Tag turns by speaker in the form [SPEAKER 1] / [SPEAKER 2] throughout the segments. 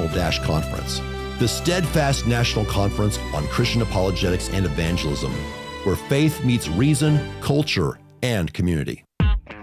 [SPEAKER 1] National-Conference, the steadfast national conference on Christian apologetics and evangelism, where faith meets reason, culture, and community.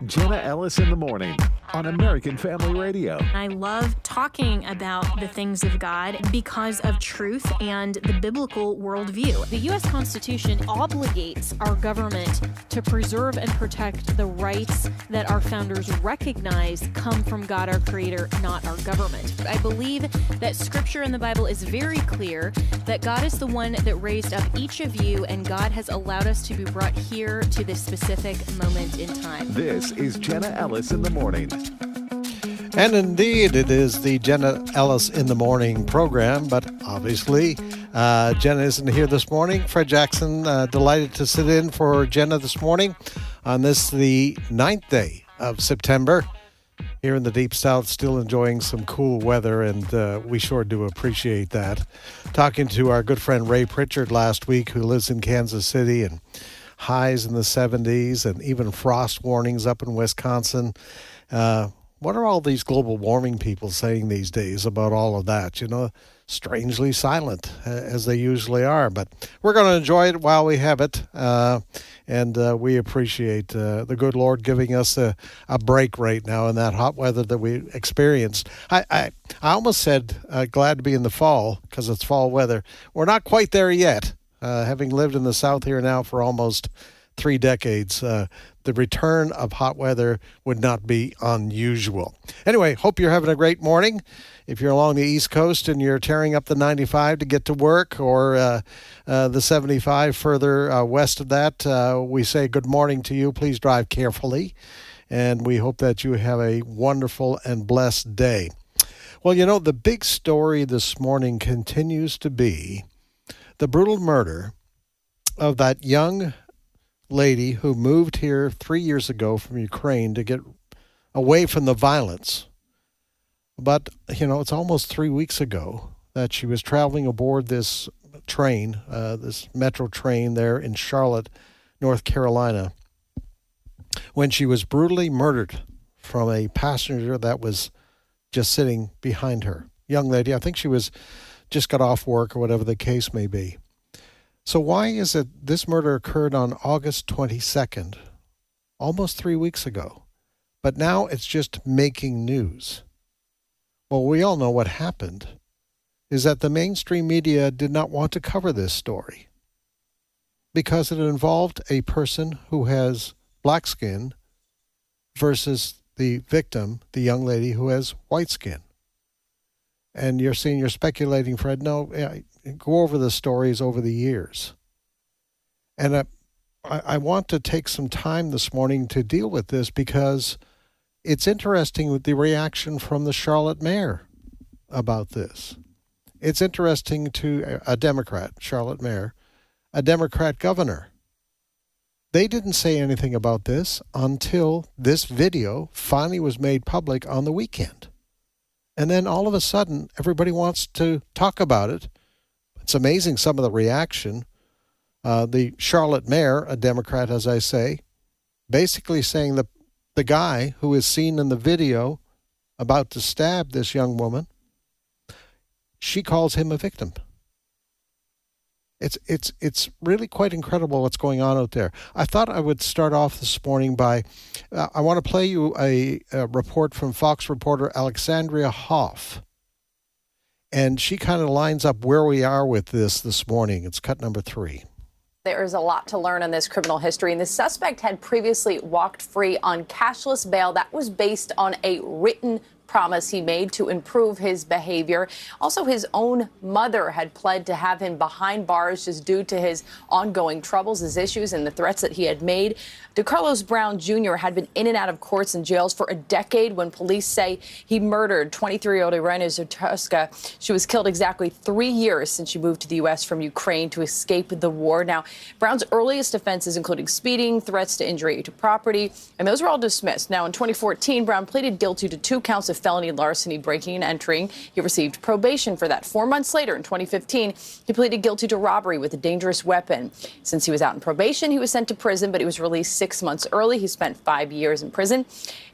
[SPEAKER 2] Jenna Ellis in the morning on American Family Radio.
[SPEAKER 3] I love talking about the things of God because of truth and the biblical worldview. The U.S. Constitution obligates our government to preserve and protect the rights that our founders recognize come from God, our Creator, not our government. I believe that Scripture in the Bible is very clear that God is the one that raised up each of you, and God has allowed us to be brought here to this specific moment in time.
[SPEAKER 2] This is Jenna Ellis in the morning.
[SPEAKER 4] And indeed, it is the Jenna Ellis in the Morning program, but obviously, Jenna isn't here this morning. Fred Jackson, delighted to sit in for Jenna this morning on this, the 9th day of September. Here in the Deep South, still enjoying some cool weather, and we sure do appreciate that. Talking to our good friend Ray Pritchard last week, who lives in Kansas City, and highs in the 70s and even frost warnings up in Wisconsin. What are all these global warming people saying these days about all of that? You know, strangely silent, as they usually are. But we're going to enjoy it while we have it. And we appreciate the good Lord giving us a break right now in that hot weather that we experienced. I almost said glad to be in the fall because it's fall weather. We're not quite there yet. Having lived in the South here now for almost 3 decades, the return of hot weather would not be unusual. Anyway, hope you're having a great morning. If you're along the East Coast and you're tearing up the 95 to get to work, or the 75 further west of that, we say good morning to you. Please drive carefully, and we hope that you have a wonderful and blessed day. Well, you know, the big story this morning continues to be the brutal murder of that young lady who moved here 3 years ago from Ukraine to get away from the violence. But, you know, it's almost 3 weeks ago that she was traveling aboard this train, this metro train there in Charlotte, North Carolina, when she was brutally murdered from a passenger that was just sitting behind her. Young lady, I think she was just got off work or whatever the case may be. So why is it this murder occurred on August 22nd, almost 3 weeks ago, but now it's just making news? Well, we all know what happened is that the mainstream media did not want to cover this story because it involved a person who has black skin versus the victim, the young lady who has white skin. And you're speculating, Fred. No, go over the stories over the years. And I want to take some time this morning to deal with this because it's interesting with the reaction from the Charlotte mayor about this. It's interesting to a Democrat, Charlotte mayor, a Democrat governor. They didn't say anything about this until this video finally was made public on the weekend. And then all of a sudden, everybody wants to talk about it. It's amazing some of the reaction. The Charlotte mayor, a Democrat, as I say, basically saying the guy who is seen in the video about to stab this young woman, she calls him a victim. It's really quite incredible what's going on out there. I thought I would start off this morning by, I want to play you a report from Fox reporter Alexandria Hoff. And she kind of lines up where we are with this morning. It's cut number 3.
[SPEAKER 5] There is a lot to learn on this criminal history, and the suspect had previously walked free on cashless bail. That was based on a written promise he made to improve his behavior. Also, his own mother had pled to have him behind bars just due to his ongoing troubles, his issues, and the threats that he had made. DeCarlos Brown Jr. had been in and out of courts and jails for a decade when police say he murdered 23-year-old Irina Zertuska. She was killed exactly 3 years since she moved to the U.S. from Ukraine to escape the war. Now, Brown's earliest offenses including speeding, threats to injury to property, and those were all dismissed. Now, in 2014, Brown pleaded guilty to 2 counts of felony larceny, breaking and entering. He received probation for that. 4 months later, in 2015, he pleaded guilty to robbery with a dangerous weapon. Since he was out in probation, he was sent to prison, but he was released 6 months early. He spent 5 years in prison.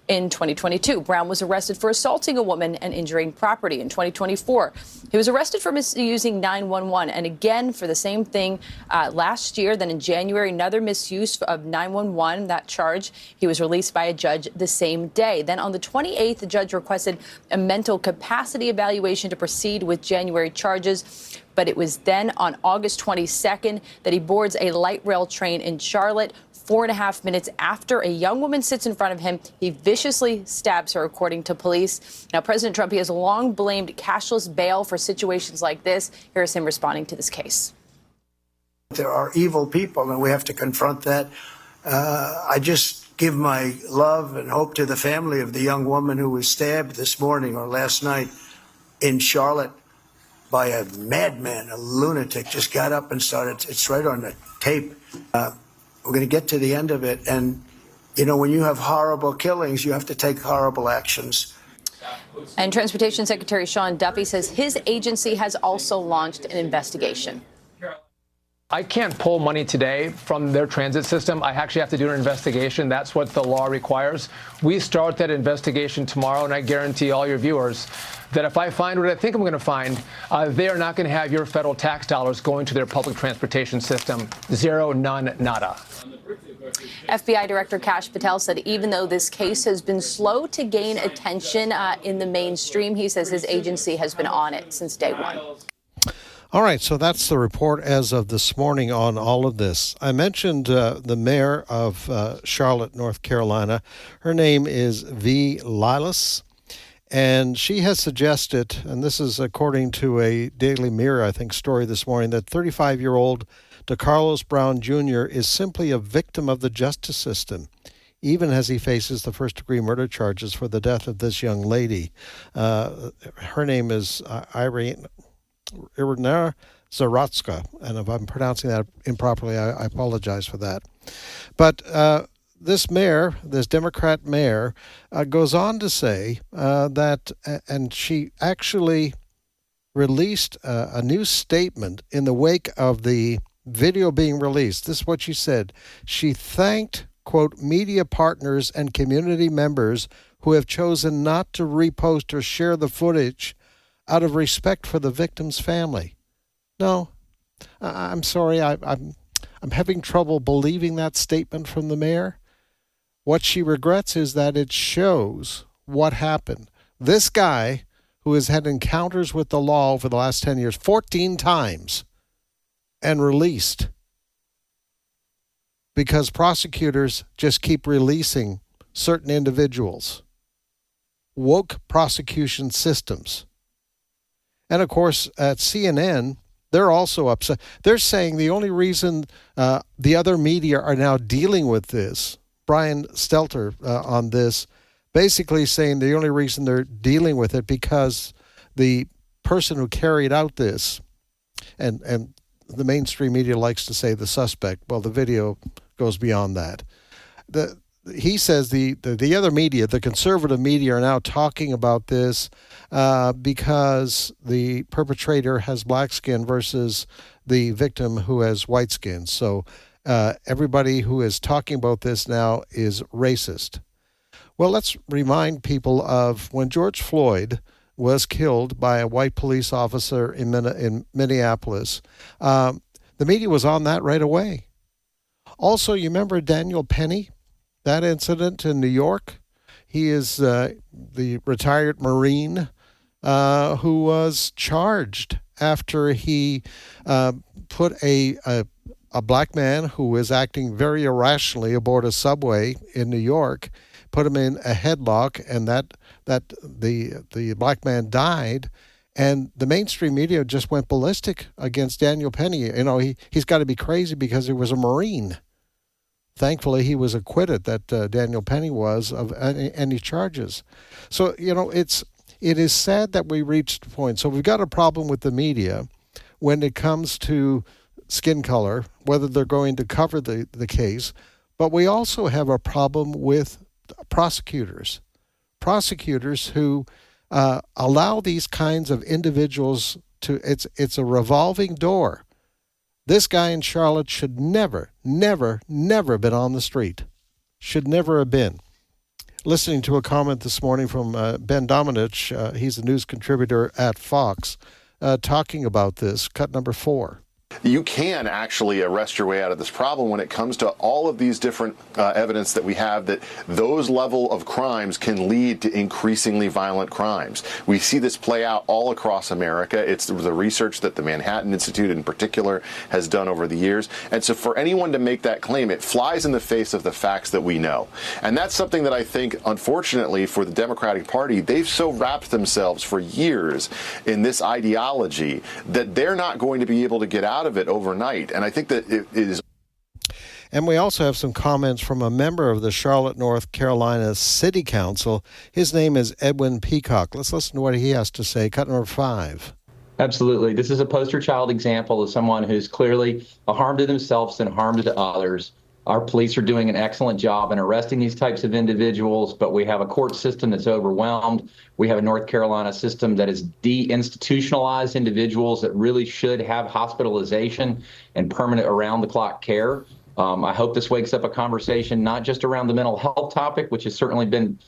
[SPEAKER 5] In 2022, Brown was arrested for assaulting a woman and injuring property. In 2024, he was arrested for misusing 911, and again for the same thing last year. Then in January, another misuse of 911, that charge. He was released by a judge the same day. Then on the 28th, the judge requested a mental capacity evaluation to proceed with January charges. But it was then on August 22nd that he boards a light rail train in Charlotte. 4.5 minutes after a young woman sits in front of him, he viciously stabs her, according to police. Now, President Trump, he has long blamed cashless bail for situations like this. Here's him responding to this case.
[SPEAKER 6] There are evil people, and we have to confront that. I just give my love and hope to the family of the young woman who was stabbed this morning or last night in Charlotte by a madman, a lunatic, just got up and started. It's right on the tape. We're going to get to the end of it. And, you know, when you have horrible killings, you have to take horrible actions.
[SPEAKER 5] And Transportation Secretary Sean Duffy says his agency has also launched an investigation.
[SPEAKER 7] I can't pull money today from their transit system. I actually have to do an investigation. That's what the law requires. We start that investigation tomorrow, and I guarantee all your viewers that if I find what I think I'm going to find, they are not going to have your federal tax dollars going to their public transportation system. Zero, none, nada.
[SPEAKER 5] FBI Director Kash Patel said even though this case has been slow to gain attention in the mainstream, he says his agency has been on it since day one.
[SPEAKER 4] All right, so that's the report as of this morning on all of this. I mentioned the mayor of Charlotte, North Carolina. Her name is V. Lilas, and she has suggested, and this is according to a Daily Mirror, I think, story this morning, that 35-year-old DeCarlos Brown Jr. is simply a victim of the justice system, even as he faces the first-degree murder charges for the death of this young lady. Her name is Irina Zarotska, and if I'm pronouncing that improperly, I apologize for that. But this mayor, this Democrat mayor, goes on to say that, and she actually released a new statement in the wake of the video being released. This is what she said. She thanked, quote, media partners and community members who have chosen not to repost or share the footage out of respect for the victim's family. No, I'm sorry. I'm having trouble believing that statement from the mayor. What she regrets is that it shows what happened. This guy, who has had encounters with the law over the last 10 years, 14 times, and released because prosecutors just keep releasing certain individuals. Woke prosecution systems. And, of course, at CNN, they're also upset. They're saying the only reason the other media are now dealing with this, Brian Stelter on this, basically saying the only reason they're dealing with it because the person who carried out this, and the mainstream media likes to say the suspect, well, the video goes beyond that. He says the other media, the conservative media, are now talking about this because the perpetrator has black skin versus the victim who has white skin. So everybody who is talking about this now is racist. Well, let's remind people of when George Floyd was killed by a white police officer in Minneapolis. The media was on that right away. Also, you remember Daniel Penny? That incident in New York? He is the retired Marine who was charged after he put a black man who was acting very irrationally aboard a subway in New York, put him in a headlock, and that the black man died. And the mainstream media just went ballistic against Daniel Penny. You know, he's got to be crazy because he was a Marine. Thankfully, he was acquitted, that Daniel Penny was, of any charges. So, you know, it is sad that we reached a point. So we've got a problem with the media when it comes to skin color, whether they're going to cover the case. But we also have a problem with prosecutors who allow these kinds of individuals to, it's a revolving door. This guy in Charlotte should never been on the street. Should never have been. listening to a comment this morning from Ben Domenech. He's a news contributor at Fox, talking about this. Cut number 4.
[SPEAKER 8] You can actually arrest your way out of this problem when it comes to all of these different evidence that we have that those level of crimes can lead to increasingly violent crimes. We see this play out all across America. It's the research that the Manhattan Institute in particular has done over the years. And so for anyone to make that claim, it flies in the face of the facts that we know. And that's something that I think, unfortunately, for the Democratic Party, they've so wrapped themselves for years in this ideology that they're not going to be able to get out of it overnight. And I think that it is.
[SPEAKER 4] And we also have some comments from a member of the Charlotte, North Carolina City Council. His name is Edwin Peacock. Let's listen to what he has to say. Cut number 5.
[SPEAKER 9] Absolutely. This is a poster child example of someone who's clearly a harm to themselves and harm to others. Our police are doing an excellent job in arresting these types of individuals, but we have a court system that's overwhelmed. We have a North Carolina system that has deinstitutionalized individuals that really should have hospitalization and permanent around-the-clock care. I hope this wakes up a conversation not just around the mental health topic, which has certainly been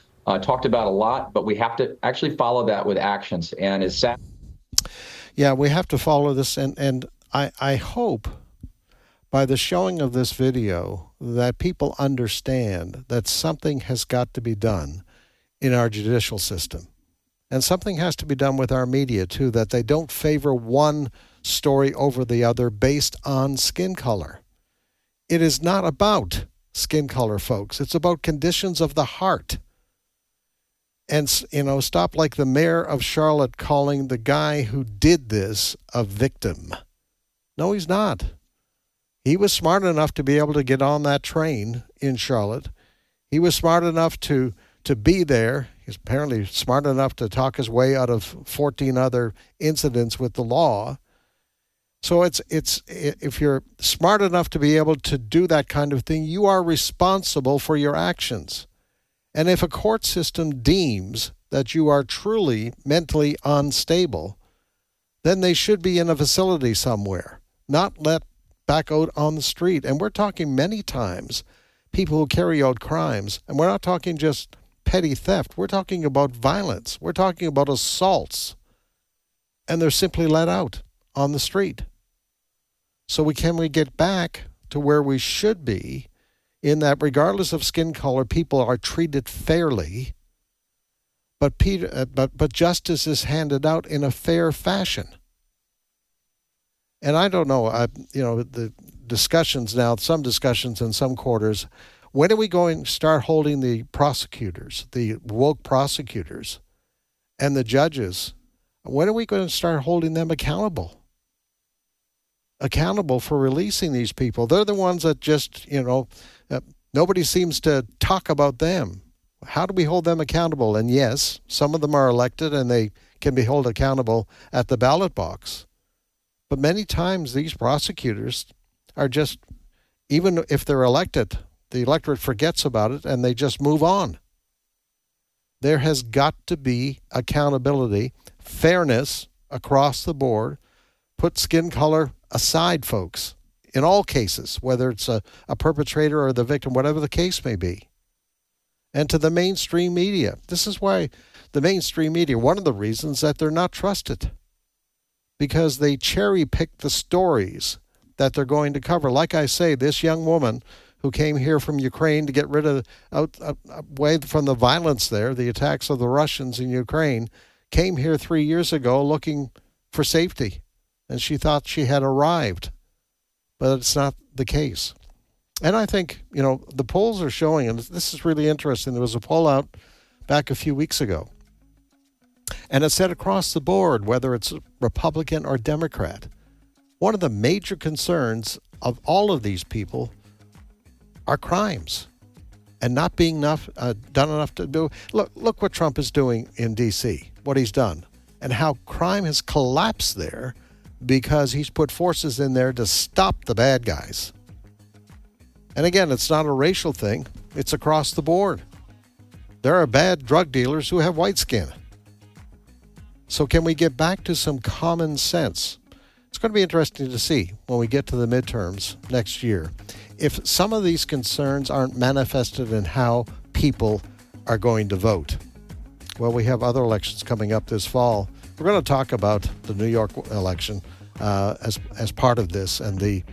[SPEAKER 9] talked about a lot, but we have to actually follow that with actions. And as sad.
[SPEAKER 4] Yeah, we have to follow this, and I hope by the showing of this video that people understand that something has got to be done in our judicial system. And something has to be done with our media, too, that they don't favor one story over the other based on skin color. It is not about skin color, folks. It's about conditions of the heart. And, you know, stop like the mayor of Charlotte calling the guy who did this a victim. No, he's not. He was smart enough to be able to get on that train in Charlotte. He was smart enough to be there. He's apparently smart enough to talk his way out of 14 other incidents with the law. So it's if you're smart enough to be able to do that kind of thing, you are responsible for your actions. And if a court system deems that you are truly mentally unstable, then they should be in a facility somewhere, not let back out on the street. And we're talking many times people who carry out crimes, and we're not talking just petty theft. We're talking about violence. We're talking about assaults, and they're simply let out on the street. So can we get back to where we should be in that regardless of skin color, people are treated fairly, but justice is handed out in a fair fashion. And I don't know, the discussions now, some discussions in some quarters, when are we going to start holding the prosecutors, the woke prosecutors, and the judges, when are we going to start holding them accountable? Accountable for releasing these people. They're the ones that just, nobody seems to talk about them. How do we hold them accountable? And yes, some of them are elected and they can be held accountable at the ballot box. But many times these prosecutors are just, even if they're elected, the electorate forgets about it and they just move on. There has got to be accountability, fairness across the board. Put skin color aside, folks, in all cases, whether it's a perpetrator or the victim, whatever the case may be. And to the mainstream media. This is why the mainstream media, one of the reasons that they're not trusted, because they cherry pick the stories that they're going to cover. Like I say, this young woman who came here from Ukraine to get rid of, away from the violence there, the attacks of the Russians in Ukraine, came here 3 years ago looking for safety. And she thought she had arrived, but it's not the case. And I think, the polls are showing, and this is really interesting. There was a poll out back a few weeks ago, and it said across the board, whether it's Republican or Democrat, one of the major concerns of all of these people are crimes and not being done enough to do. Look what Trump is doing in D.C., what he's done, and how crime has collapsed there because he's put forces in there to stop the bad guys. And again, it's not a racial thing. It's across the board. There are bad drug dealers who have white skin. So can we get back to some common sense? It's going to be interesting to see when we get to the midterms next year if some of these concerns aren't manifested in how people are going to vote? Well, we have other elections coming up this fall. We're going to talk about the New York election as part of this, and the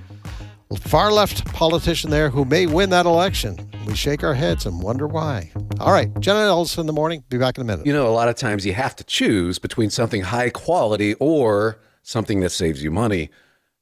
[SPEAKER 4] far left politician there who may win that election. We shake our heads and wonder why. All right, Jenna Ellis in the morning. Be back in a minute.
[SPEAKER 10] You know, a lot of times you have to choose between something high quality or something that saves you money.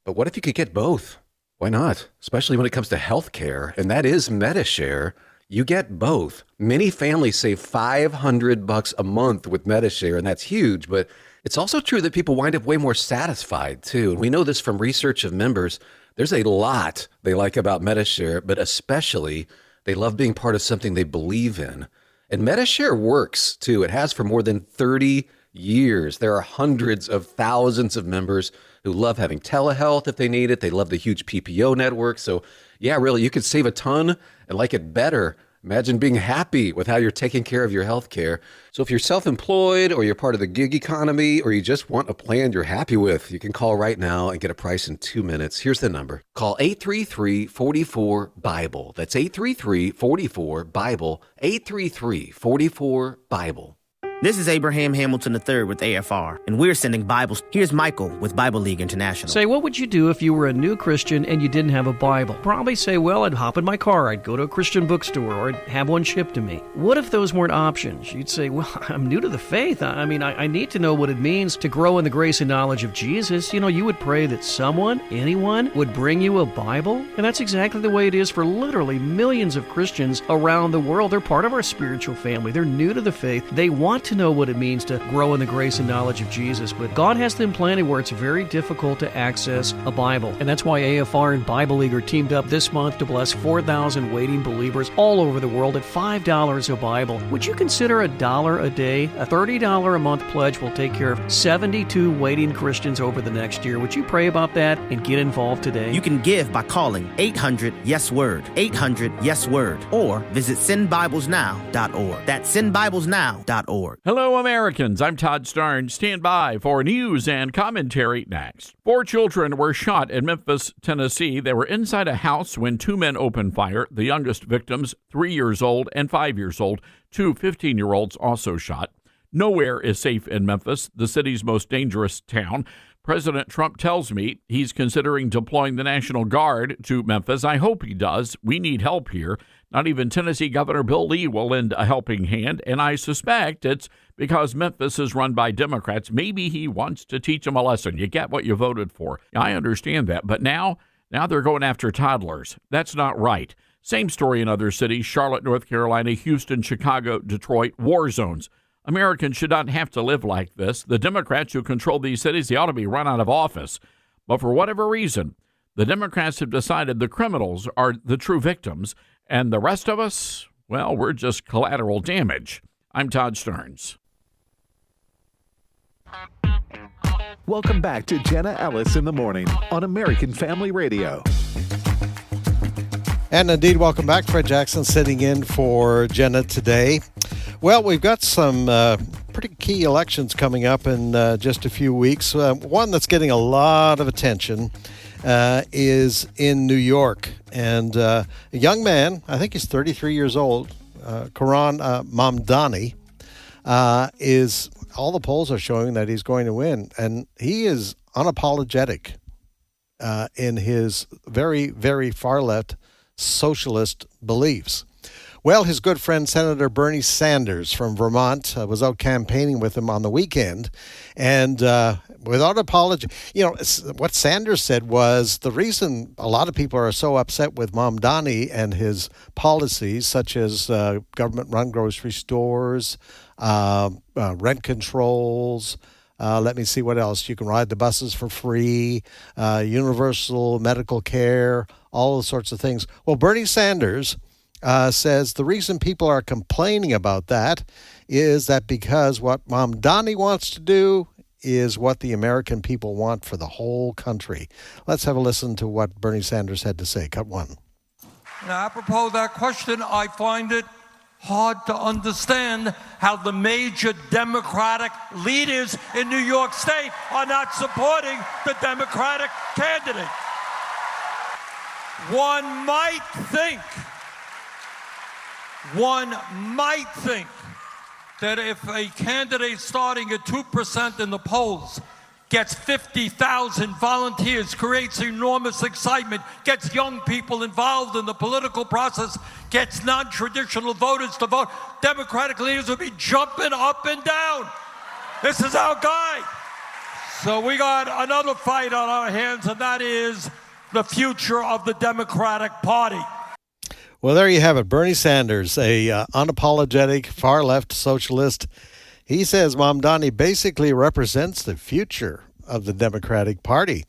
[SPEAKER 10] But what if you could get both? Why not? Especially when it comes to health care, and that is MediShare. You get both. Many families save $500 a month with MediShare, and that's huge, but it's also true that people wind up way more satisfied, too. And we know this from research of members. There's a lot they like about MediShare, but especially they love being part of something they believe in. And MediShare works, too. It has for more than 30 years. There are hundreds of thousands of members who love having telehealth if they need it. They love the huge PPO network. So, yeah, really, you could save a ton and like it better. Imagine being happy with how you're taking care of your health care. So if you're self-employed or you're part of the gig economy or you just want a plan you're happy with, you can call right now and get a price in 2 minutes. Here's the number. Call 833-44-BIBLE. That's 833-44-BIBLE. 833-44-BIBLE.
[SPEAKER 11] This is Abraham Hamilton III with AFR, and we're sending Bibles. Here's Michael with Bible League International.
[SPEAKER 12] Say, what would you do if you were a new Christian and you didn't have a Bible? Probably say, well, I'd hop in my car, I'd go to a Christian bookstore, or I'd have one shipped to me. What if those weren't options? You'd say, well, I'm new to the faith. I need to know what it means to grow in the grace and knowledge of Jesus. You know, you would pray that someone, anyone, would bring you a Bible. And that's exactly the way it is for literally millions of Christians around the world. They're part of our spiritual family. They're new to the faith. They want to know what it means to grow in the grace and knowledge of Jesus, but God has them planted where it's very difficult to access a Bible. And that's why AFR and Bible League are teamed up this month to bless 4,000 waiting believers all over the world at $5 a Bible. Would you consider $1 a day? A $30 a month pledge will take care of 72 waiting Christians over the next year. Would you pray about that and get involved today?
[SPEAKER 11] You can give by calling 800-YES-WORD, 800-YES-WORD, or visit sendbiblesnow.org. That's sendbiblesnow.org.
[SPEAKER 13] Hello, Americans. I'm Todd Starnes. Stand by for news and commentary next. 4 children were shot in Memphis, Tennessee. They were inside a house when 2 men opened fire. The youngest victims, 3 years old and 5 years old. 2 15-year-olds also shot. Nowhere is safe in Memphis, the city's most dangerous town. President Trump tells me he's considering deploying the National Guard to Memphis. I hope he does. We need help here. Not even Tennessee Governor Bill Lee will lend a helping hand, and I suspect it's because Memphis is run by Democrats. Maybe he wants to teach them a lesson. You get what you voted for. I understand that, but now they're going after toddlers. That's not right. Same story in other cities: Charlotte, North Carolina, Houston, Chicago, Detroit, war zones. Americans should not have to live like this. The Democrats who control these cities, they ought to be run out of office. But for whatever reason, the Democrats have decided the criminals are the true victims, and the rest of us, well, we're just collateral damage. I'm Todd Starnes.
[SPEAKER 2] Welcome back to Jenna Ellis in the morning on American Family Radio.
[SPEAKER 4] And indeed, welcome back. Fred Jackson sitting in for Jenna today. Well, we've got some pretty key elections coming up in just a few weeks. One that's getting a lot of attention is in New York. And a young man, I think he's 33 years old, Karan Mamdani, is, all the polls are showing that he's going to win. And he is unapologetic in his very, very far left socialist beliefs. Well, his good friend, Senator Bernie Sanders from Vermont, was out campaigning with him on the weekend. And without apology, you know, what Sanders said was the reason a lot of people are so upset with Mamdani and his policies, such as government-run grocery stores, rent controls, let me see what else. You can ride the buses for free, universal medical care, all those sorts of things. Well, Bernie Sanders says the reason people are complaining about that is that because what Mamdani wants to do is what the American people want for the whole country. Let's have a listen to what Bernie Sanders had to say. Cut 1.
[SPEAKER 14] Now, apropos of that question, I find it hard to understand how the major Democratic leaders in New York State are not supporting the Democratic candidate. One might think one might think that if a candidate starting at 2% in the polls gets 50,000 volunteers, creates enormous excitement, gets young people involved in the political process, gets non-traditional voters to vote, Democratic leaders will be jumping up and down. This is our guy. So we got another fight on our hands, and that is the future of the Democratic Party.
[SPEAKER 4] Well, there you have it. Bernie Sanders, a unapologetic far-left socialist. He says Mamdani basically represents the future of the Democratic Party.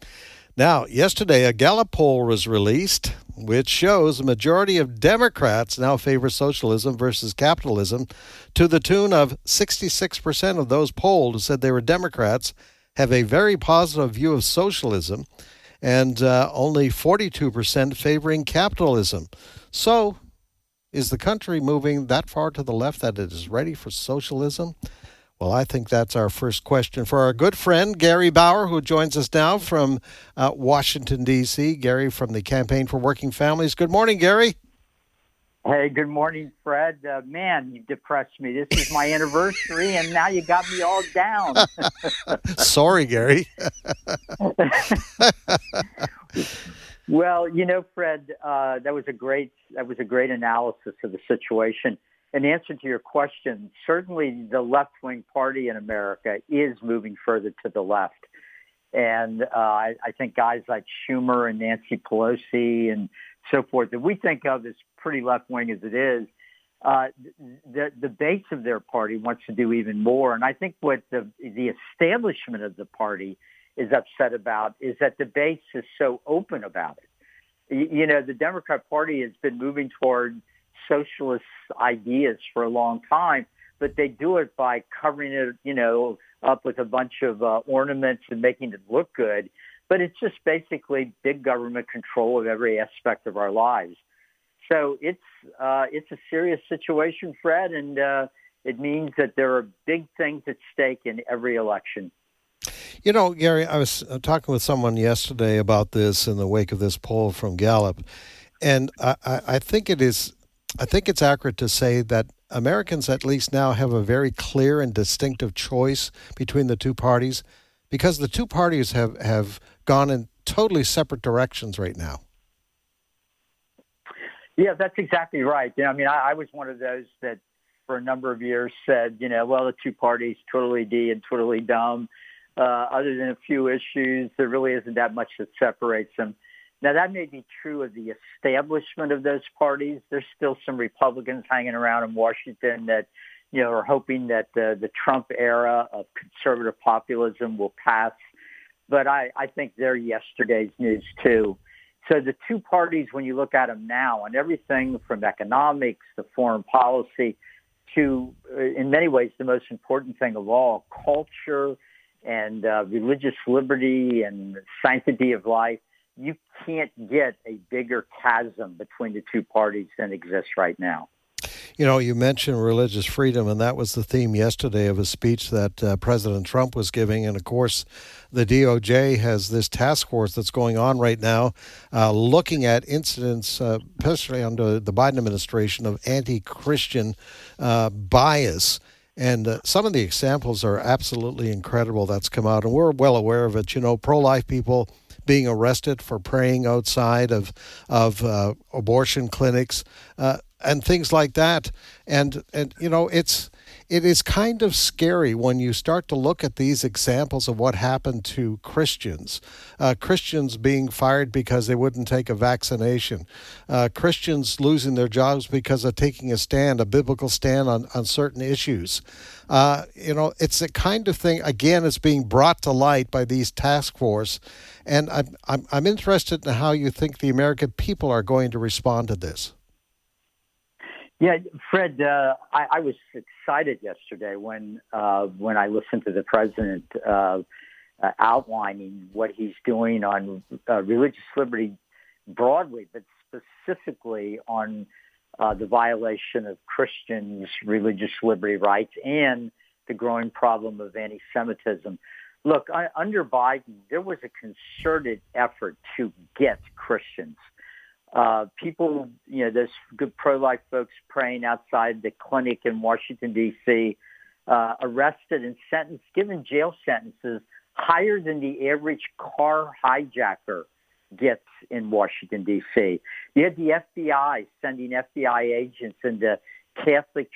[SPEAKER 4] Now, yesterday, a Gallup poll was released, which shows a majority of Democrats now favor socialism versus capitalism, to the tune of 66% of those polled who said they were Democrats have a very positive view of socialism, and only 42% favoring capitalism. So, is the country moving that far to the left that it is ready for socialism? Well, I think that's our first question for our good friend, Gary Bauer, who joins us now from Washington, D.C. Gary from the Campaign for Working Families. Good morning, Gary.
[SPEAKER 15] Hey, good morning, Fred. Man, you depressed me. This is my anniversary, and now you got me all down.
[SPEAKER 4] Sorry, Gary.
[SPEAKER 15] Well, Fred, that was a great analysis of the situation. In answer to your question, certainly the left-wing party in America is moving further to the left. And I think guys like Schumer and Nancy Pelosi and so forth that we think of as pretty left-wing as it is, the base of their party wants to do even more. And I think what the establishment of the party is upset about is that the base is so open about it. The Democrat Party has been moving toward socialist ideas for a long time, but they do it by covering it, up with a bunch of ornaments and making it look good. But it's just basically big government control of every aspect of our lives. So it's a serious situation, Fred, and it means that there are big things at stake in every election.
[SPEAKER 4] Gary, I was talking with someone yesterday about this in the wake of this poll from Gallup, and I think it's accurate to say that Americans at least now have a very clear and distinctive choice between the two parties, because the two parties have gone in totally separate directions right now.
[SPEAKER 15] Yeah, that's exactly right. I was one of those that for a number of years said, well, the two parties, twiddly dee and twiddly dumb. Other than a few issues, there really isn't that much that separates them. Now, that may be true of the establishment of those parties. There's still some Republicans hanging around in Washington that, are hoping that the Trump era of conservative populism will pass. But I think they're yesterday's news, too. So the two parties, when you look at them now, on everything from economics to foreign policy to, in many ways, the most important thing of all, culture and religious liberty and sanctity of life, you can't get a bigger chasm between the two parties than exists right now.
[SPEAKER 4] You mentioned religious freedom, and that was the theme yesterday of a speech that President Trump was giving. And, of course, the DOJ has this task force that's going on right now looking at incidents, especially under the Biden administration, of anti-Christian bias. And some of the examples are absolutely incredible that's come out, and we're well aware of it. Pro-life people being arrested for praying outside of abortion clinics and things like that. And it is kind of scary when you start to look at these examples of what happened to Christians. Christians being fired because they wouldn't take a vaccination. Christians losing their jobs because of taking a stand, a biblical stand on certain issues. It's the kind of thing, again, it's being brought to light by these task force. And I'm interested in how you think the American people are going to respond to this.
[SPEAKER 15] Yeah, Fred, I was excited yesterday when I listened to the president outlining what he's doing on religious liberty broadly, but specifically on the violation of Christians' religious liberty rights and the growing problem of anti-Semitism. Look, under Biden, there was a concerted effort to get Christians People, those good pro-life folks praying outside the clinic in Washington, D.C., arrested and sentenced, given jail sentences higher than the average car hijacker gets in Washington, D.C. You had the FBI sending FBI agents into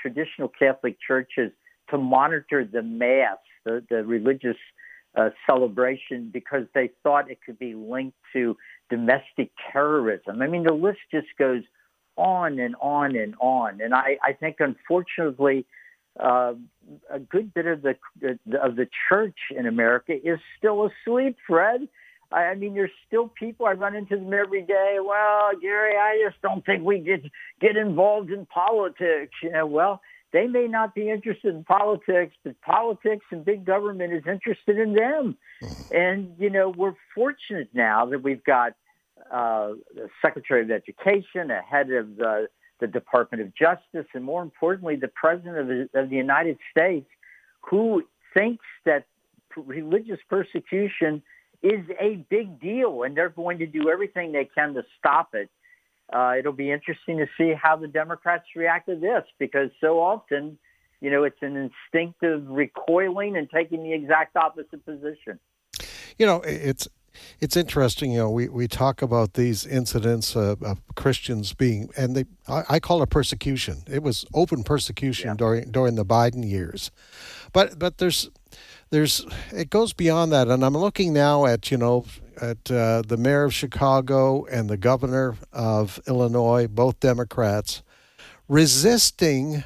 [SPEAKER 15] traditional Catholic churches to monitor the Mass, the religious celebration, because they thought it could be linked to domestic terrorism. I mean, the list just goes on and on and on. And I think, unfortunately, a good bit of the church in America is still asleep, Fred. I mean, there's still people, I run into them every day. Well, Gary, I just don't think we get involved in politics. Well, they may not be interested in politics, but politics and big government is interested in them. And, we're fortunate now that we've got the Secretary of Education, a head of the Department of Justice, and more importantly, the President of the United States, who thinks that religious persecution is a big deal, and they're going to do everything they can to stop it. It'll be interesting to see how the Democrats react to this, because so often, it's an instinctive recoiling and taking the exact opposite position.
[SPEAKER 4] It's interesting. We talk about these incidents of Christians being, and I call it persecution. It was open persecution during the Biden years, but there's it goes beyond that, and I'm looking now at the mayor of Chicago and the governor of Illinois, both Democrats, resisting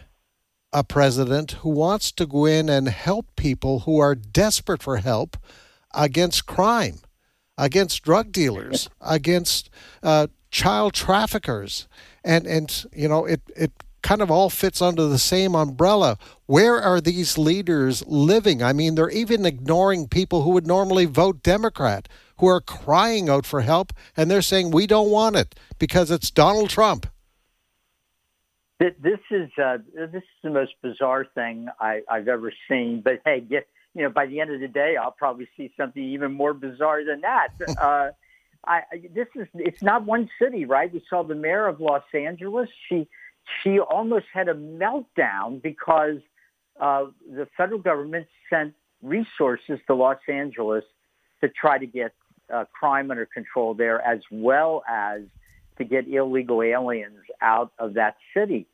[SPEAKER 4] a president who wants to go in and help people who are desperate for help against crime, against drug dealers, against child traffickers, and it kind of all fits under the same umbrella. Where are these leaders living? I mean, they're even ignoring people who would normally vote Democrat, who are crying out for help, and they're saying, we don't want it because it's Donald Trump.
[SPEAKER 15] This is the most bizarre thing I've ever seen. But hey, by the end of the day, I'll probably see something even more bizarre than that. It's not one city, right? We saw the mayor of Los Angeles. She almost had a meltdown because the federal government sent resources to Los Angeles to try to get crime under control there, as well as to get illegal aliens out of that city.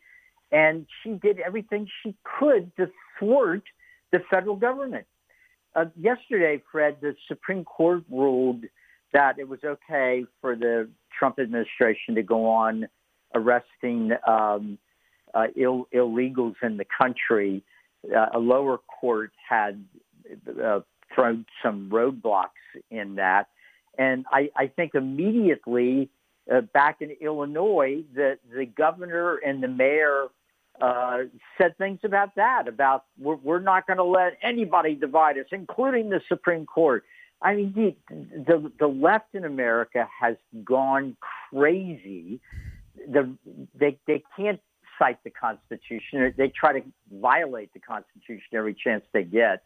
[SPEAKER 15] And she did everything she could to thwart the federal government. Yesterday, Fred, the Supreme Court ruled that it was okay for the Trump administration to go on arresting illegals in the country. A lower court had thrown some roadblocks in that. And I think immediately back in Illinois, the governor and the mayor said things about that, about we're not going to let anybody divide us, including the Supreme Court. I mean, the left in America has gone crazy. They can't cite the Constitution. They try to violate the Constitution every chance they get.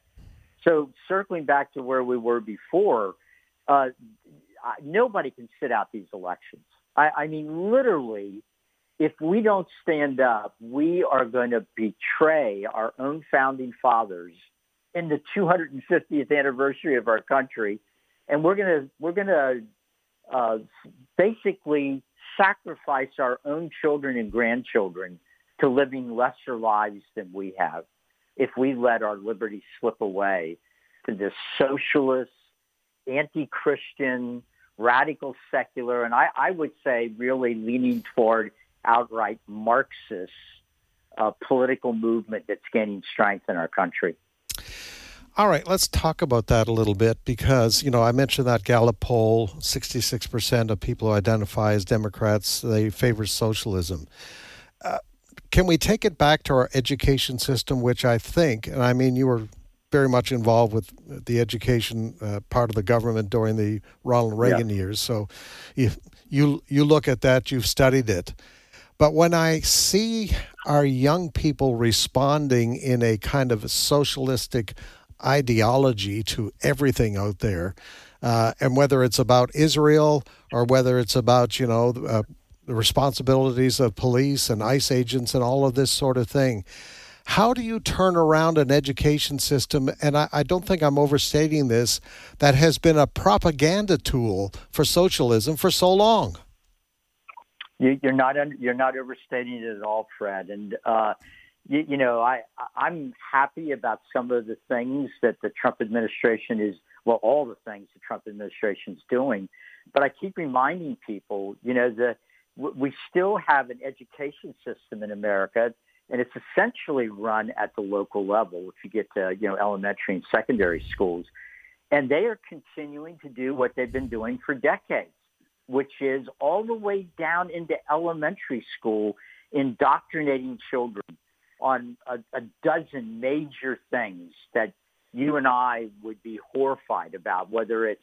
[SPEAKER 15] So circling back to where we were before, nobody can sit out these elections. I mean, literally, if we don't stand up, we are going to betray our own founding fathers in the 250th anniversary of our country, and we're going to basically sacrifice our own children and grandchildren to living lesser lives than we have if we let our liberty slip away to this socialist, anti-Christian, radical secular, and I would say really leaning toward outright Marxist political movement that's gaining strength in our country.
[SPEAKER 4] All right, let's talk about that a little bit because, I mentioned that Gallup poll, 66% of people who identify as Democrats, they favor socialism. Can we take it back to our education system, which I think, and I mean, you were very much involved with the education part of the government during the Ronald Reagan years. So you look at that, you've studied it. But when I see our young people responding in a kind of socialistic ideology to everything out there, and whether it's about Israel or whether it's about, the responsibilities of police and ICE agents and all of this sort of thing. How do you turn around an education system, and I don't think I'm overstating this, that has been a propaganda tool for socialism for so long?
[SPEAKER 15] You're not overstating it at all, Fred. And I'm happy about some of the things that the Trump administration all the things the Trump administration is doing. But I keep reminding people, we still have an education system in America, and it's essentially run at the local level if you get to, elementary and secondary schools. And they are continuing to do what they've been doing for decades, which is all the way down into elementary school, indoctrinating children on a dozen major things that you and I would be horrified about, whether it's,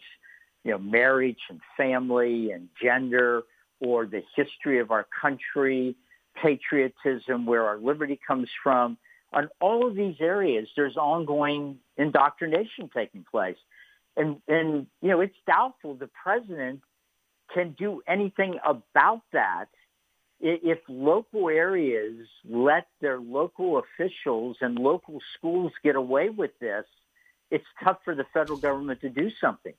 [SPEAKER 15] marriage and family and gender, or the history of our country, patriotism, where our liberty comes from. On all of these areas, there's ongoing indoctrination taking place. And it's doubtful the president can do anything about that if local areas let their local officials and local schools get away with this. It's tough for the federal government to do something.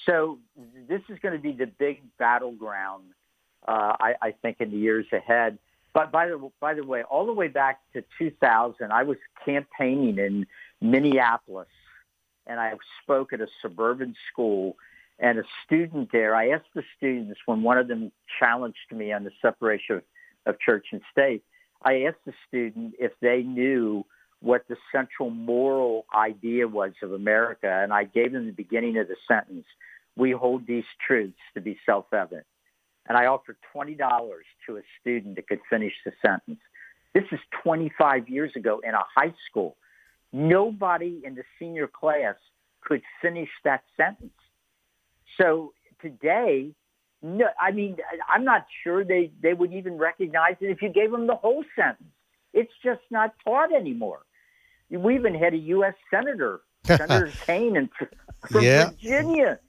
[SPEAKER 15] So this is going to be the big battleground, I think, in the years ahead. But by the way, all the way back to 2000, I was campaigning in Minneapolis, and I spoke at a suburban school. And a student there, I asked the students when one of them challenged me on the separation of church and state, I asked the student if they knew what the central moral idea was of America. And I gave them the beginning of the sentence: we hold these truths to be self-evident. And I offered $20 to a student that could finish the sentence. This is 25 years ago in a high school. Nobody in the senior class could finish that sentence. So today, no, I mean, I'm not sure they would even recognize it if you gave them the whole sentence. It's just not taught anymore. We even had a U.S. Senator, Senator Kane from Virginia,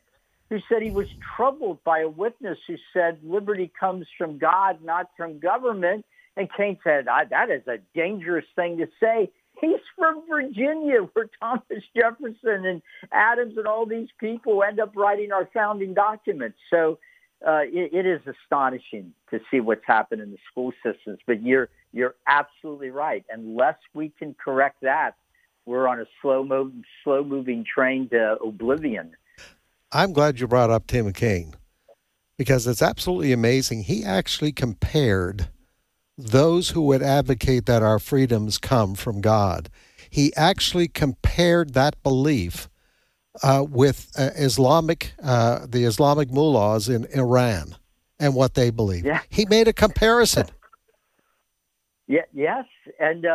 [SPEAKER 15] who said he was troubled by a witness who said liberty comes from God, not from government. And Kane said, that is a dangerous thing to say. He's from Virginia, where Thomas Jefferson and Adams and all these people end up writing our founding documents. So it is astonishing to see what's happened in the school systems. But you're absolutely right. Unless we can correct that, we're on a slow-moving train to oblivion.
[SPEAKER 4] I'm glad you brought up Tim Kaine, because it's absolutely amazing. He actually compared those who would advocate that our freedoms come from God. He actually compared that belief with the Islamic mullahs in Iran and what they believe. Yeah. He made a comparison.
[SPEAKER 15] Yes, and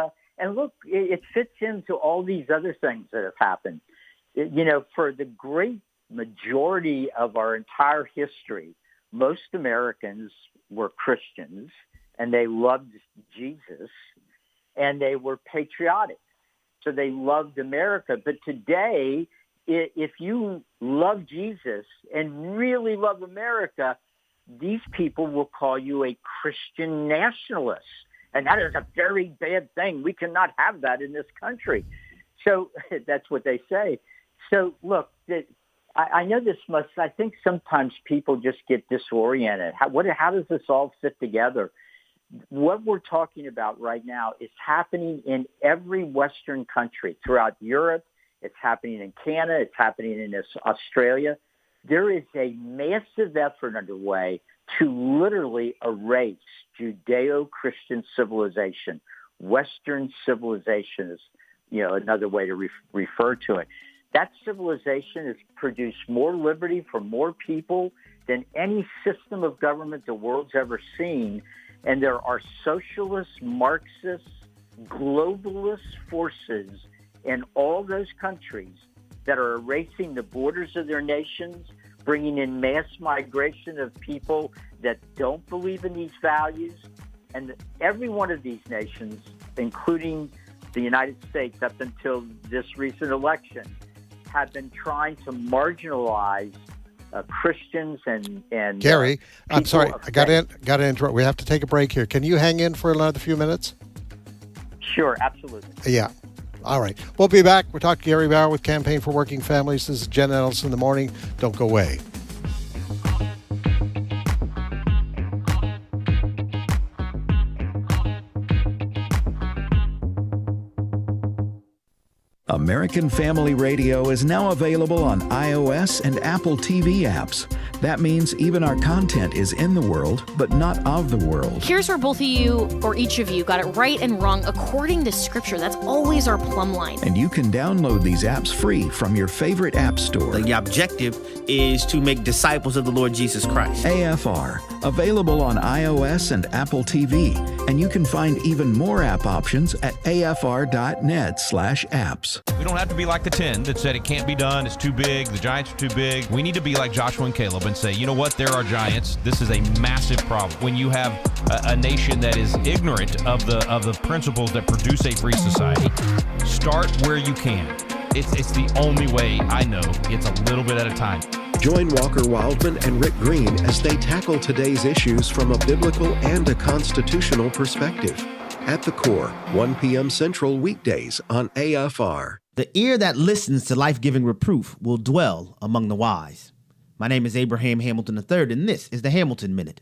[SPEAKER 15] look, it fits into all these other things that have happened. For the great majority of our entire history, most Americans were Christians, and they loved Jesus, and they were patriotic. So they loved America. But today, if you love Jesus and really love America, these people will call you a Christian nationalist. And that is a very bad thing. We cannot have that in this country. So that's what they say. So look, I know I think sometimes people just get disoriented. How does this all fit together? What we're talking about right now is happening in every Western country throughout Europe. It's happening in Canada. It's happening in Australia. There is a massive effort underway to literally erase Judeo-Christian civilization. Western civilization is, another way to refer to it. That civilization has produced more liberty for more people than any system of government the world's ever seen. And there are socialist, Marxist, globalist forces in all those countries that are erasing the borders of their nations, bringing in mass migration of people that don't believe in these values. And every one of these nations, including the United States up until this recent election, have been trying to marginalize Christians and
[SPEAKER 4] Gary, I'm sorry, I got
[SPEAKER 15] faith.
[SPEAKER 4] to interrupt. We have to take a break here. Can you hang in for another few minutes?
[SPEAKER 15] Sure, absolutely.
[SPEAKER 4] Yeah. All right. We'll be back. We're talking to Gary Bauer with Campaign for Working Families. This is Jenna Ellis in the morning. Don't go away.
[SPEAKER 16] American Family Radio is now available on iOS and Apple TV apps. That means even our content is in the world, but not of the world.
[SPEAKER 3] Here's where both of you, or each of you, got it right and wrong according to Scripture. That's always our plumb line.
[SPEAKER 16] And you can download these apps free from your favorite app store.
[SPEAKER 11] The objective is to make disciples of the Lord Jesus Christ.
[SPEAKER 16] AFR, available on iOS and Apple TV. And you can find even more app options at afr.net/apps.
[SPEAKER 17] We don't have to be like the 10 that said it can't be done, it's too big, the Giants are too big. We need to be like Joshua and Caleb and say, you know what, there are giants. This is a massive problem. When you have a nation that is ignorant of the principles that produce a free society, start where you can. It's the only way I know. It's a little bit at a time.
[SPEAKER 1] Join Walker Wildman and Rick Green as they tackle today's issues from a biblical and a constitutional perspective. At the Core, 1 p.m. Central weekdays on AFR.
[SPEAKER 11] The ear that listens to life-giving reproof will dwell among the wise. My name is Abraham Hamilton III, and this is the Hamilton Minute.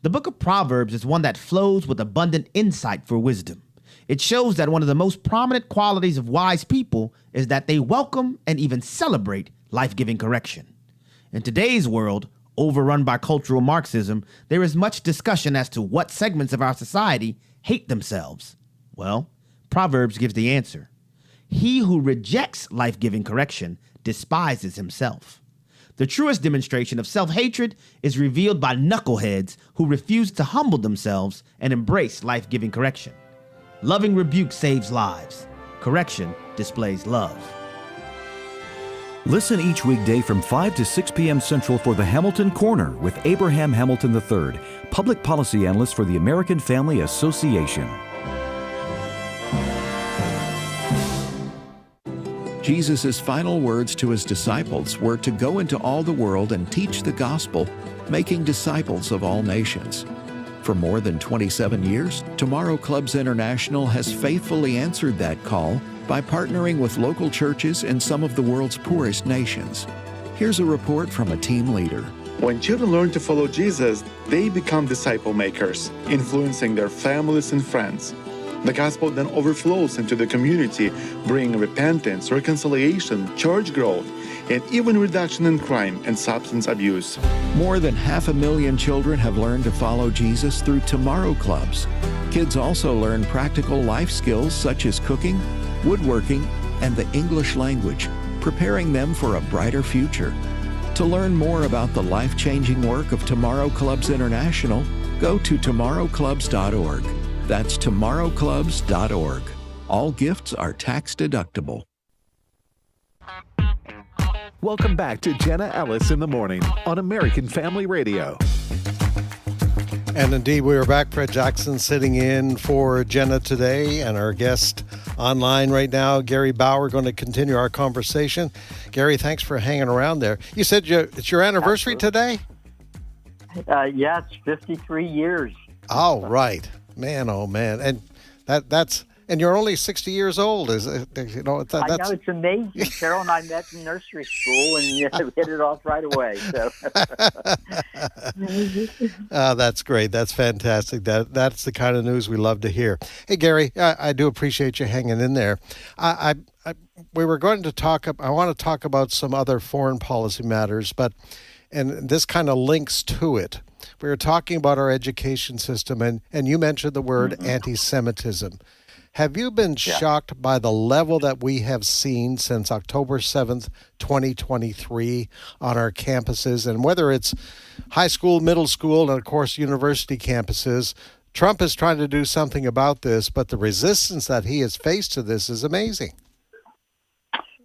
[SPEAKER 11] The book of Proverbs is one that flows with abundant insight for wisdom. It shows that one of the most prominent qualities of wise people is that they welcome and even celebrate life-giving correction. In today's world, overrun by cultural Marxism, there is much discussion as to what segments of our society hate themselves. Well, Proverbs gives the answer. He who rejects life-giving correction despises himself. The truest demonstration of self-hatred is revealed by knuckleheads who refuse to humble themselves and embrace life-giving correction. Loving rebuke saves lives. Correction displays love.
[SPEAKER 18] Listen each weekday from 5 to 6 p.m. Central for the Hamilton Corner with Abraham Hamilton III, Public Policy Analyst for the American Family Association.
[SPEAKER 16] Jesus' final words to his disciples were to go into all the world and teach the gospel, making disciples of all nations. For more than 27 years, Tomorrow Clubs International has faithfully answered that call by partnering with local churches in some of the world's poorest nations. Here's a report from a team leader.
[SPEAKER 19] When children learn to follow Jesus, they become disciple makers, influencing their families and friends. The gospel then overflows into the community, bringing repentance, reconciliation, church growth, and even reduction in crime and substance abuse.
[SPEAKER 16] More than 500,000 children have learned to follow Jesus through Tomorrow Clubs. Kids also learn practical life skills such as cooking, woodworking, and the English language, preparing them for a brighter future. To learn more about the life-changing work of Tomorrow Clubs International, go to tomorrowclubs.org. That's tomorrowclubs.org. All gifts are tax deductible.
[SPEAKER 2] Welcome back to Jenna Ellis in the morning on American Family Radio.
[SPEAKER 4] And indeed, we are back. Fred Jackson sitting in for Jenna today, and our guest online right now, Gary Bauer, going to continue our conversation. Gary, thanks for hanging around there. You said it's your anniversary today?
[SPEAKER 15] Yeah, it's 53 years.
[SPEAKER 4] Oh, right. Man, oh, man. And that's and you're only 60 years old. That's...
[SPEAKER 15] I know, it's amazing. Carol and I met in nursery school and we hit it off right away. So.
[SPEAKER 4] That's great. That's fantastic. That's the kind of news we love to hear. Hey, Gary, I do appreciate you hanging in there. We were going to talk. I want to talk about some other foreign policy matters, and this kind of links to it. We were talking about our education system, and you mentioned the word anti-Semitism. Have you been shocked by the level that we have seen since October 7th, 2023 on our campuses? And whether it's high school, middle school, and of course university campuses, Trump is trying to do something about this, but the resistance that he has faced to this is amazing.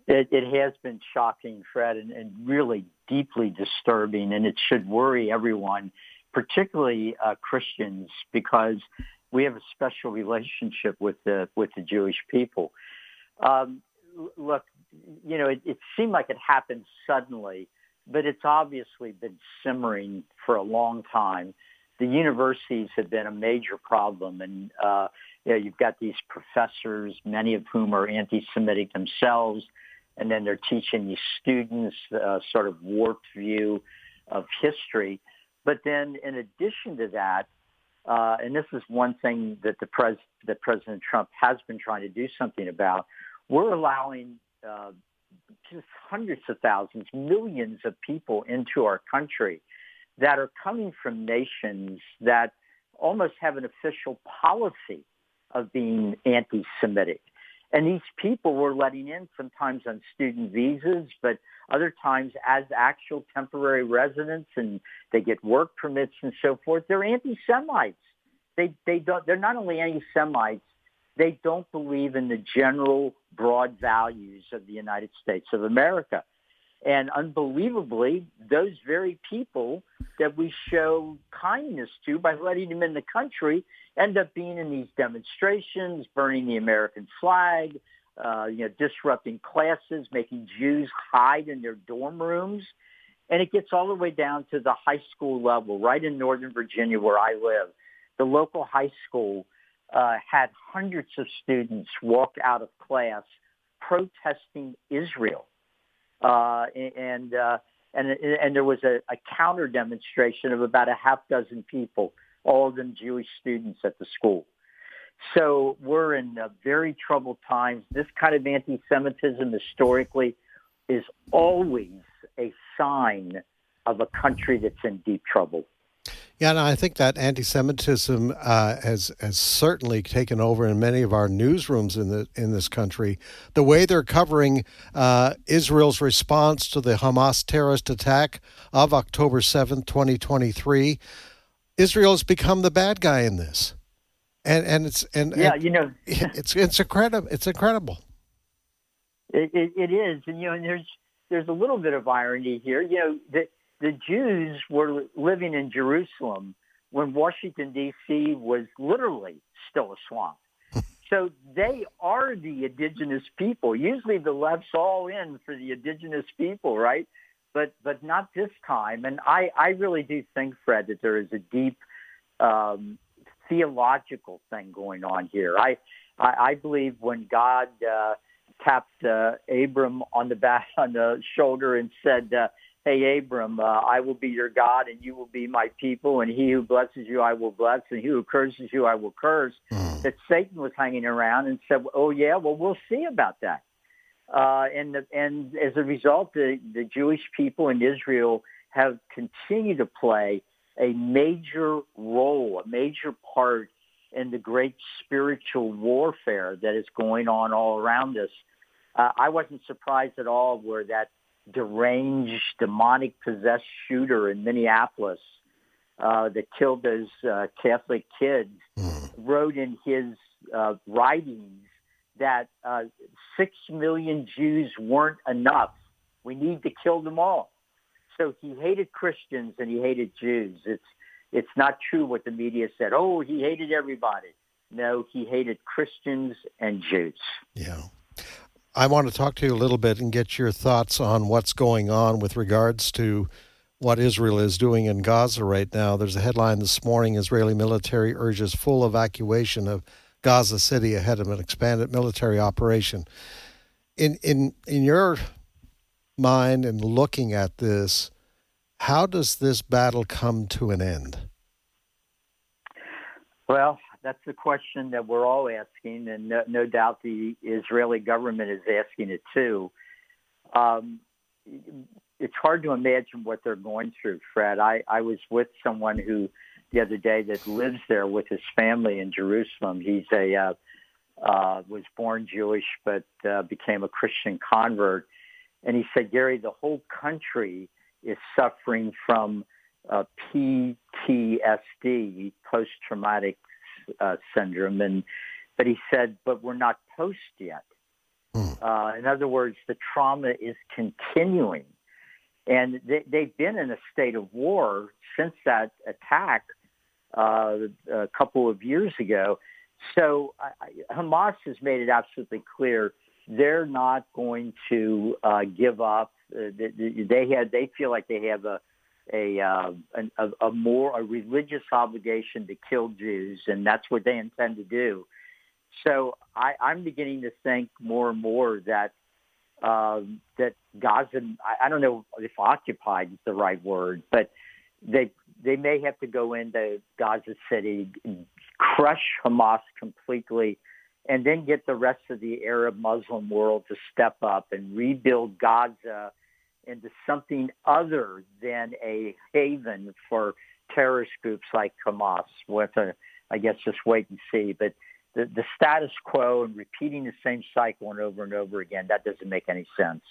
[SPEAKER 15] It has been shocking, Fred, and really deeply disturbing, and it should worry everyone, particularly Christians, because we have a special relationship with the Jewish people. Look, it seemed like it happened suddenly, but it's obviously been simmering for a long time. The universities have been a major problem, and you've got these professors, many of whom are anti-Semitic themselves, and then they're teaching these students a sort of warped view of history. But then in addition to that, and this is one thing that that President Trump has been trying to do something about, we're allowing just hundreds of thousands, millions of people into our country that are coming from nations that almost have an official policy of being anti-Semitic. And these people we're letting in sometimes on student visas, but other times as actual temporary residents, and they get work permits and so forth. They're anti-Semites. They're not only anti-Semites, they don't believe in the general broad values of the United States of America. And unbelievably, those very people that we show kindness to by letting them in the country end up being in these demonstrations, burning the American flag, disrupting classes, making Jews hide in their dorm rooms. And it gets all the way down to the high school level, right in Northern Virginia where I live. The local high school had hundreds of students walk out of class protesting Israel. And there was a counter demonstration of about a half dozen people, all of them Jewish students at the school. So we're in very troubled times. This kind of anti-Semitism historically is always a sign of a country that's in deep trouble.
[SPEAKER 4] Yeah, and I think that anti-Semitism has certainly taken over in many of our newsrooms in this country. The way they're covering Israel's response to the Hamas terrorist attack of October 7th, 2023, Israel has become the bad guy in this, it's incredible. It's incredible.
[SPEAKER 15] It is, and there's a little bit of irony here. The Jews were living in Jerusalem when Washington, D.C. was literally still a swamp. So they are the indigenous people. Usually the left's all in for the indigenous people, right? But not this time. And I really do think, Fred, that there is a deep theological thing going on here. I believe when God tapped Abram on the shoulder and said, hey, Abram, I will be your God and you will be my people, and he who blesses you I will bless, and he who curses you I will curse, that Satan was hanging around and said, oh, yeah, well, we'll see about that. And as a result, the Jewish people in Israel have continued to play a major role, a major part in the great spiritual warfare that is going on all around us. I wasn't surprised at all where that deranged, demonic-possessed shooter in Minneapolis that killed those Catholic kids wrote in his writings that 6 million Jews weren't enough. We need to kill them all. So he hated Christians and he hated Jews. It's not true what the media said. Oh, he hated everybody. No, he hated Christians and Jews.
[SPEAKER 4] Yeah. I want to talk to you a little bit and get your thoughts on what's going on with regards to what Israel is doing in Gaza right now. There's a headline this morning: Israeli military urges full evacuation of Gaza City ahead of an expanded military operation. In your mind and looking at this, how does this battle come to an end?
[SPEAKER 15] Well, that's the question that we're all asking, and no doubt the Israeli government is asking it too. It's hard to imagine what they're going through, Fred. I was with someone who the other day that lives there with his family in Jerusalem. He's was born Jewish but became a Christian convert, and he said, Gary, the whole country is suffering from PTSD, post-traumatic syndrome, but he said, but we're not post yet. In other words, the trauma is continuing, and they've been in a state of war since that attack a couple of years ago. So Hamas has made it absolutely clear they're not going to give up. They feel like they have a religious obligation to kill Jews, and that's what they intend to do. So I'm beginning to think more and more that Gaza, I don't know if occupied is the right word, but they may have to go into Gaza City, crush Hamas completely, and then get the rest of the Arab Muslim world to step up and rebuild Gaza into something other than a haven for terrorist groups like Hamas. We'll have to, I guess, just wait and see. But the status quo and repeating the same cycle and over again, that doesn't make any sense.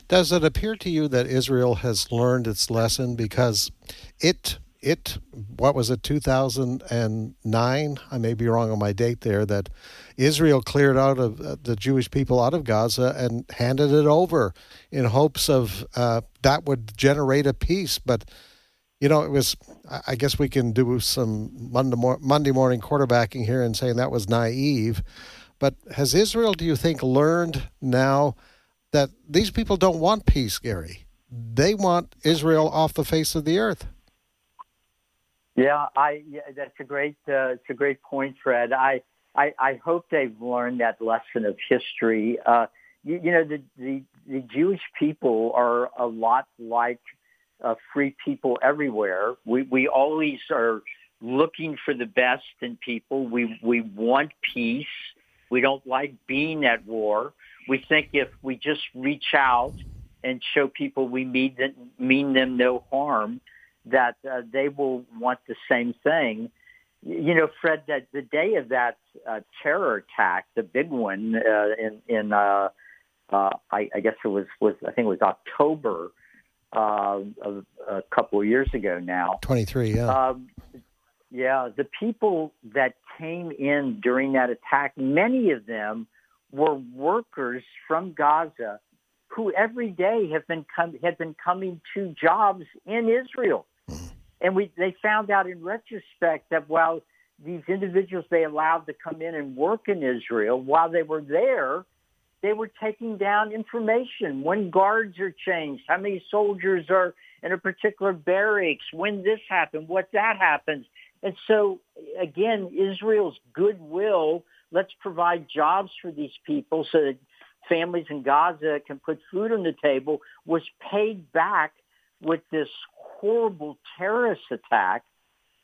[SPEAKER 4] Does it appear to you that Israel has learned its lesson? Because what was it, 2009? I may be wrong on my date there, that Israel cleared out of the Jewish people out of Gaza and handed it over in hopes of that would generate a peace. But, it was, I guess we can do some Monday morning quarterbacking here and saying that was naive. But has Israel, do you think, learned now that these people don't want peace, Gary? They want Israel off the face of the earth.
[SPEAKER 15] Yeah, that's a great point, Fred. I hope they've learned that lesson of history. The Jewish people are a lot like free people everywhere. We always are looking for the best in people. We want peace. We don't like being at war. We think if we just reach out and show people we mean them no harm, that they will want the same thing. Fred, that the day of that terror attack, the big one I guess it was I think it was October of a couple of years ago now.
[SPEAKER 4] 23, yeah.
[SPEAKER 15] The people that came in during that attack, many of them were workers from Gaza who every day had been coming to jobs in Israel. And they found out in retrospect that while these individuals they allowed to come in and work in Israel, while they were there, they were taking down information. When guards are changed, how many soldiers are in a particular barracks, when this happened, what that happens. And so, again, Israel's goodwill, let's provide jobs for these people so that families in Gaza can put food on the table, was paid back with this horrible terrorist attack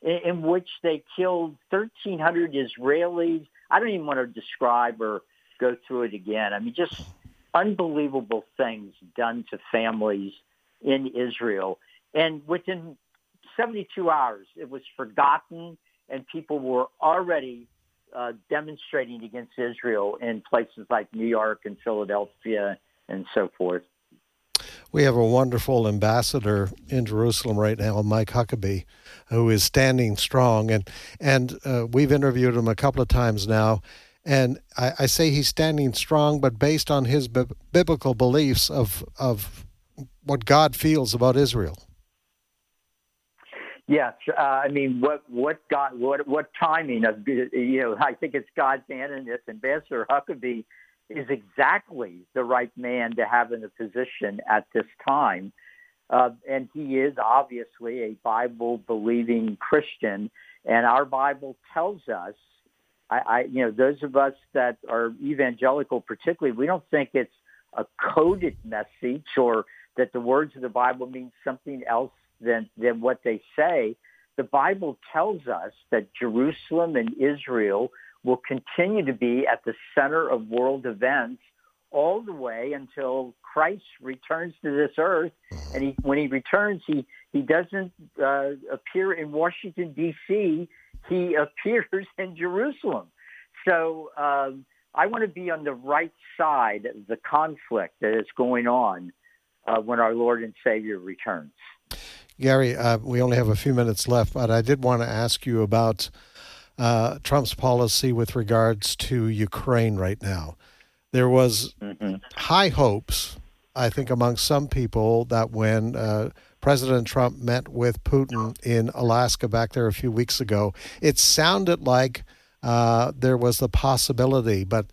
[SPEAKER 15] in which they killed 1,300 Israelis. I don't even want to describe or go through it again. I mean, just unbelievable things done to families in Israel. And within 72 hours, it was forgotten, and people were already demonstrating against Israel in places like New York and Philadelphia and so forth.
[SPEAKER 4] We have a wonderful ambassador in Jerusalem right now, Mike Huckabee, who is standing strong. And we've interviewed him a couple of times now. And I say he's standing strong, but based on his biblical beliefs of what God feels about Israel.
[SPEAKER 15] Yes, I mean, what timing of, I think it's God's hand in this. Ambassador Huckabee is exactly the right man to have in a position at this time. And he is obviously a Bible-believing Christian. And our Bible tells us, those of us that are evangelical particularly, we don't think it's a coded message or that the words of the Bible mean something else than what they say. The Bible tells us that Jerusalem and Israel will continue to be at the center of world events all the way until Christ returns to this earth. And when he returns, he doesn't appear in Washington, D.C., he appears in Jerusalem. So I want to be on the right side of the conflict that is going on when our Lord and Savior returns.
[SPEAKER 4] Gary, we only have a few minutes left, but I did want to ask you about Trump's policy with regards to Ukraine right now. There was high hopes, I think, among some people that when President Trump met with Putin in Alaska back there a few weeks ago, it sounded like there was the possibility. But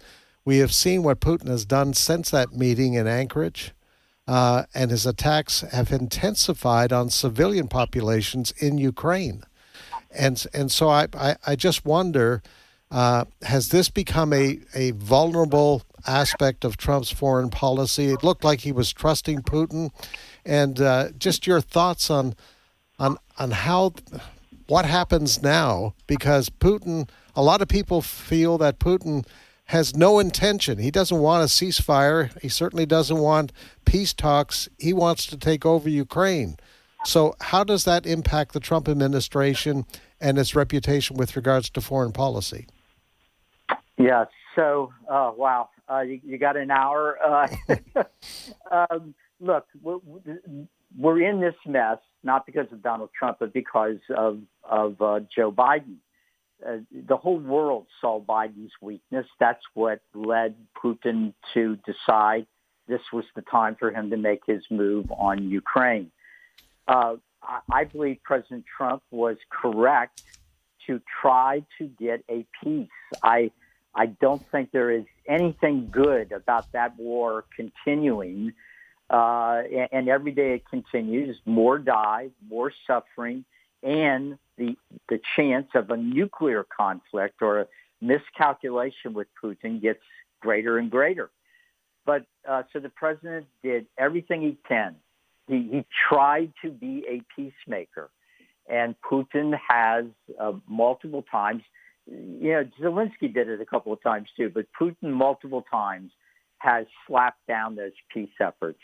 [SPEAKER 4] we have seen what Putin has done since that meeting in Anchorage. and his attacks have intensified on civilian populations in Ukraine. And so I just wonder, has this become a vulnerable aspect of Trump's foreign policy? It looked like he was trusting Putin. And just your thoughts on how what happens now, because Putin, a lot of people feel that Putin has no intention. He doesn't want a ceasefire. He certainly doesn't want peace talks. He wants to take over Ukraine. So how does that impact the Trump administration and its reputation with regards to foreign policy?
[SPEAKER 15] Yeah, so, wow, you got an hour. Look, we're in this mess, not because of Donald Trump, but because of Joe Biden. The whole world saw Biden's weakness. That's what led Putin to decide this was the time for him to make his move on Ukraine. I believe President Trump was correct to try to get a peace. I don't think there is anything good about that war continuing. And every day it continues, more die, more suffering, and the chance of a nuclear conflict or a miscalculation with Putin gets greater and greater. But so the president did everything he can. He tried to be a peacemaker, and Putin has multiple times. Zelensky did it a couple of times too, but Putin multiple times has slapped down those peace efforts.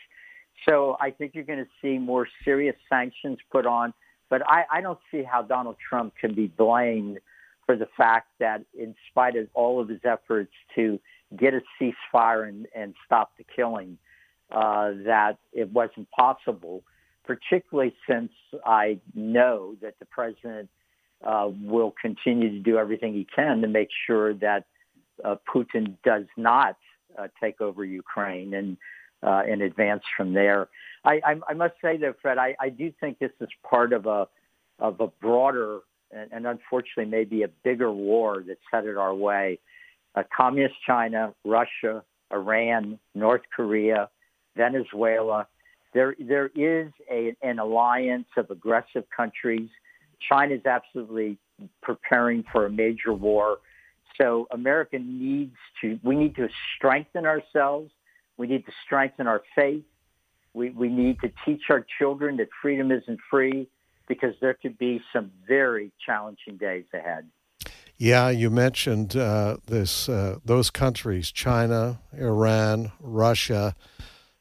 [SPEAKER 15] So I think you're going to see more serious sanctions put on. But I don't see how Donald Trump can be blamed for the fact that in spite of all of his efforts to get a ceasefire and stop the killing, that it wasn't possible, particularly since I know that the president will continue to do everything he can to make sure that Putin does not take over Ukraine and advance from there. I must say, though, Fred, I do think this is part of a broader and unfortunately maybe a bigger war that's headed our way. Communist China, Russia, Iran, North Korea, Venezuela. There is an alliance of aggressive countries. China is absolutely preparing for a major war. So America we need to strengthen ourselves. We need to strengthen our faith. We need to teach our children that freedom isn't free, because there could be some very challenging days ahead.
[SPEAKER 4] Yeah, you mentioned those countries, China, Iran, Russia,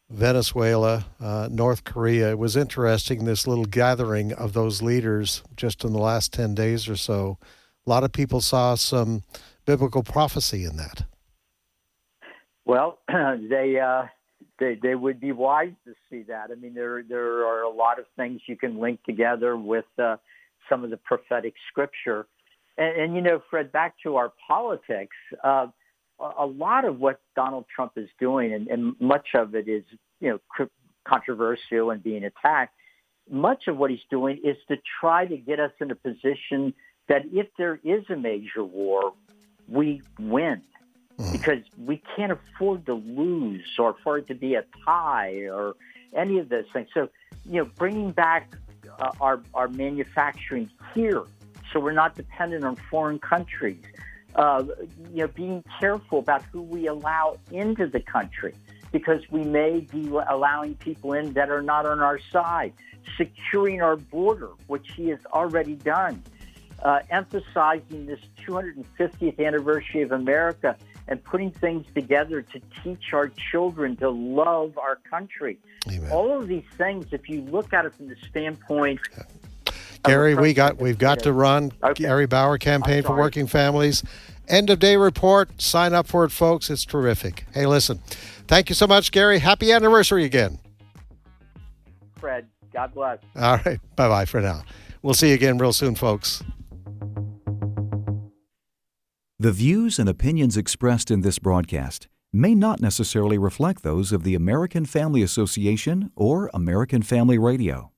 [SPEAKER 4] Venezuela, North Korea. It was interesting, this little gathering of those leaders just in the last 10 days or so. A lot of people saw some biblical prophecy in that.
[SPEAKER 15] Well, they would be wise to see that. I mean, there are a lot of things you can link together with some of the prophetic scripture. And Fred, back to our politics, a lot of what Donald Trump is doing, and much of it is, controversial and being attacked, much of what he's doing is to try to get us in a position that if there is a major war, we win. Because we can't afford to lose or for it to be a tie or any of those things. So, bringing back our manufacturing here so we're not dependent on foreign countries, being careful about who we allow into the country, because we may be allowing people in that are not on our side, securing our border, which he has already done, emphasizing this 250th anniversary of America and putting things together to teach our children to love our country. Amen. All of these things, if you look at it from the standpoint...
[SPEAKER 4] Gary, we've got to run. Okay. Gary Bauer, Campaign for Working Families. End of day report. Sign up for it, folks. It's terrific. Hey, listen, thank you so much, Gary. Happy anniversary again.
[SPEAKER 15] Fred, God bless.
[SPEAKER 4] All right. Bye-bye for now. We'll see you again real soon, folks.
[SPEAKER 18] The views and opinions expressed in this broadcast may not necessarily reflect those of the American Family Association or American Family Radio.